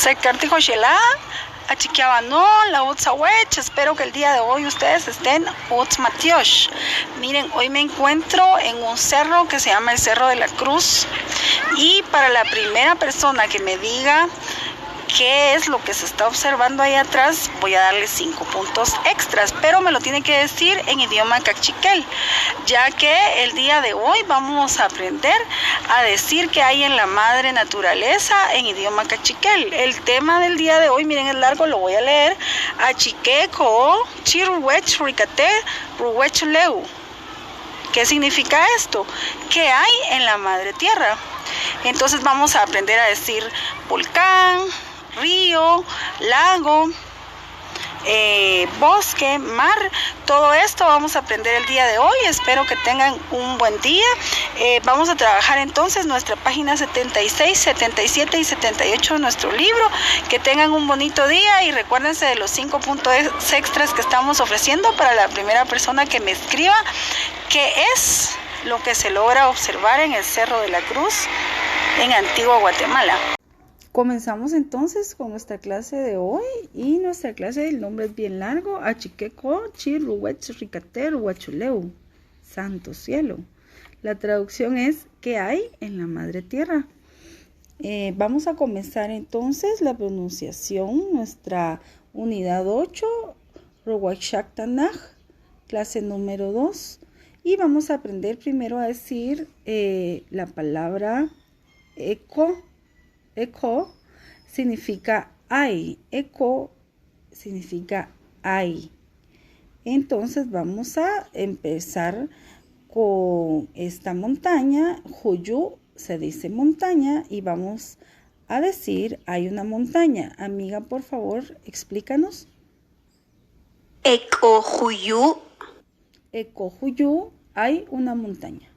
Secartijo Shela, Achiquiabanón, la Utzawech. Espero que el día de hoy ustedes estén Utzmatiosh. Miren, hoy me encuentro en un cerro que se llama el Cerro de la Cruz. Y para la primera persona que me diga qué es lo que se está observando ahí atrás, voy a darle 5 puntos extras, pero me lo tiene que decir en idioma cachiquel, ya que el día de hoy vamos a aprender a decir qué hay en la madre naturaleza en idioma cachiquel. El tema del día de hoy, miren, es largo, lo voy a leer. Achiqueco, chiruwech, ricate, ruwech leu. ¿Qué significa esto? ¿Qué hay en la madre tierra? Entonces vamos a aprender a decir volcán, río, lago, bosque, mar. Todo esto vamos a aprender el día de hoy. Espero que tengan un buen día. Vamos a trabajar entonces nuestra página 76, 77 y 78 de nuestro libro. Que tengan un bonito día y recuérdense de los 5 puntos extras que estamos ofreciendo para la primera persona que me escriba qué es lo que se logra observar en el Cerro de la Cruz en Antigua Guatemala. Comenzamos entonces con nuestra clase de hoy, y nuestra clase, el nombre es bien largo: Achiqueco, Chiruwech, Ricate, Ruachuleu, Santo Cielo. La traducción es ¿qué hay en la madre tierra? Vamos a comenzar entonces la pronunciación, nuestra unidad 8, Ruwachak Tanaj, clase número 2, y vamos a aprender primero a decir la palabra eco. Eco significa hay. Eco significa hay. Entonces vamos a empezar con esta montaña. Juyu se dice montaña y vamos a decir hay una montaña. Amiga, por favor, explícanos. Eco Juyu. Eco Juyu, hay una montaña.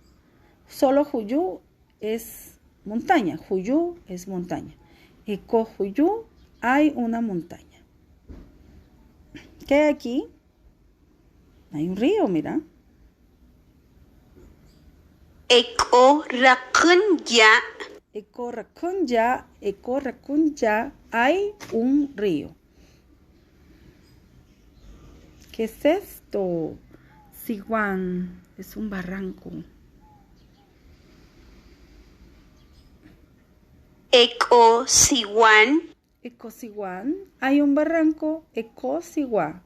Solo Juyu es montaña. Juyu es montaña. Eco Juyu, hay una montaña. ¿Qué hay aquí? Hay un río, mira. Eco Rakunya. Eco Rakunya, hay un río. ¿Qué es esto? Siguan, es un barranco. Eco Siwan. Eco Siguan, hay un barranco. Eco Sigua.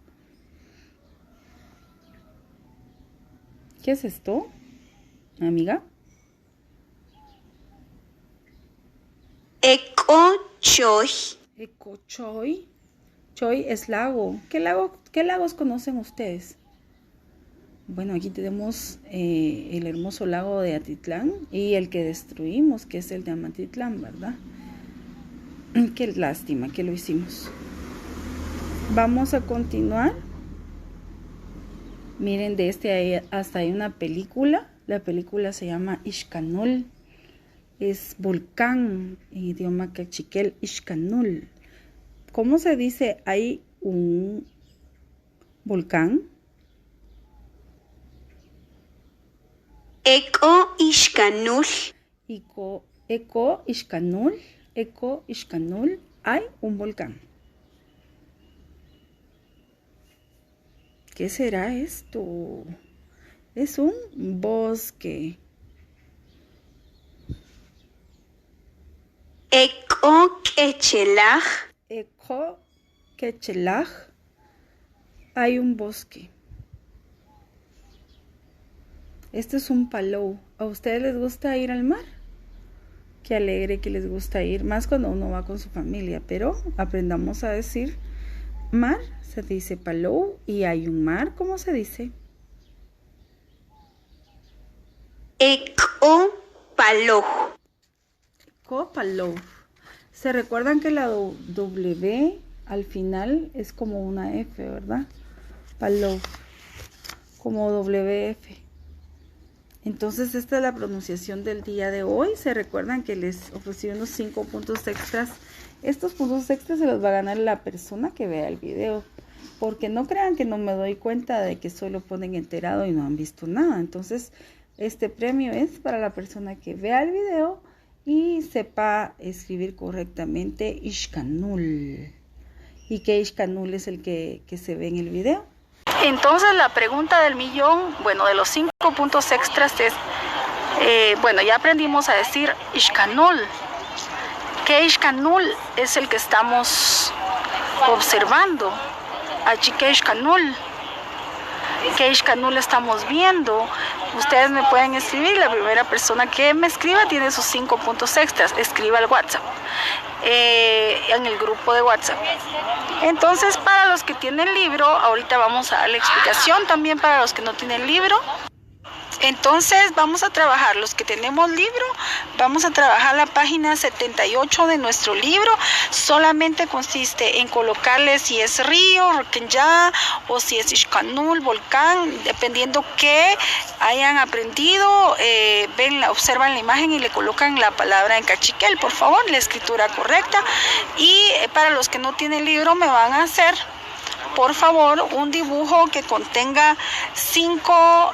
¿Qué es esto, amiga? Eco Choy. Eco Choy. Choy es lago. ¿Qué lagos conocen ustedes? Bueno, aquí tenemos el hermoso lago de Atitlán y el que destruimos, que es el de Amatitlán, ¿verdad? Qué lástima que lo hicimos. Vamos a continuar. Miren, de hasta hay una película. La película se llama Ixcanul. Es volcán en idioma cachiquel, Ixcanul. ¿Cómo se dice hay un volcán? Eco Ixcanul. Eco Ixcanul, hay un volcán. ¿Qué será esto? Es un bosque. Eco Quechelaj. Eco Quechelaj, hay un bosque. Este es un palou. ¿A ustedes les gusta ir al mar? Qué alegre que les gusta ir, más cuando uno va con su familia. Pero aprendamos a decir mar, se dice palou, y hay un mar, ¿cómo se dice? Eco Palou. Eco Palou. ¿Se recuerdan que la W al final es como una F, verdad? Palou, como WF. Entonces esta es la pronunciación del día de hoy. Se recuerdan que les ofrecí unos 5 puntos extras. Estos puntos extras se los va a ganar la persona que vea el video. Porque no crean que no me doy cuenta de que solo ponen enterado y no han visto nada. Entonces este premio es para la persona que vea el video y sepa escribir correctamente Ishkanul. ¿Y qué Ishkanul es el que se ve en el video? Entonces la pregunta del millón, bueno, de los 5 puntos extras es, bueno, ya aprendimos a decir Ishkanul. ¿Qué Ishkanul es el que estamos observando? ¿Qué Ishkanul? ¿Qué Ishkanul estamos viendo? Ustedes me pueden escribir, la primera persona que me escriba tiene sus 5 puntos extras, escriba al WhatsApp, en el grupo de WhatsApp. Entonces, para los que tienen libro, ahorita vamos a dar la explicación también para los que no tienen libro. Entonces vamos a trabajar, los que tenemos libro, vamos a trabajar la página 78 de nuestro libro. Solamente consiste en colocarle si es río, Roquenyá, o si es Ishkanul, volcán, dependiendo qué hayan aprendido. Observan la imagen y le colocan la palabra en cachiquel, por favor, la escritura correcta. Y para los que no tienen libro, me van a hacer, por favor, un dibujo que contenga 5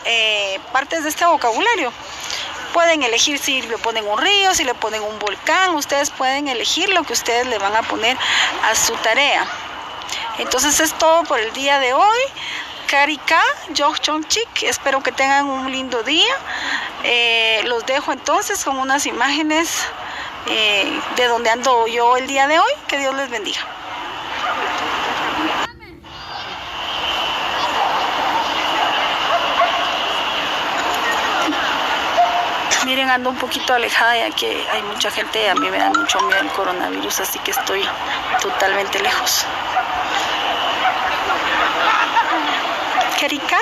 partes de este vocabulario. Pueden elegir si le ponen un río, si le ponen un volcán. Ustedes pueden elegir lo que ustedes le van a poner a su tarea. Entonces es todo por el día de hoy. Karika, Chik, espero que tengan un lindo día. Los dejo entonces con unas imágenes de donde ando yo el día de hoy. Que Dios les bendiga. Miren, ando un poquito alejada ya que hay mucha gente, a mí me da mucho miedo el coronavirus, así que estoy totalmente lejos. Karika.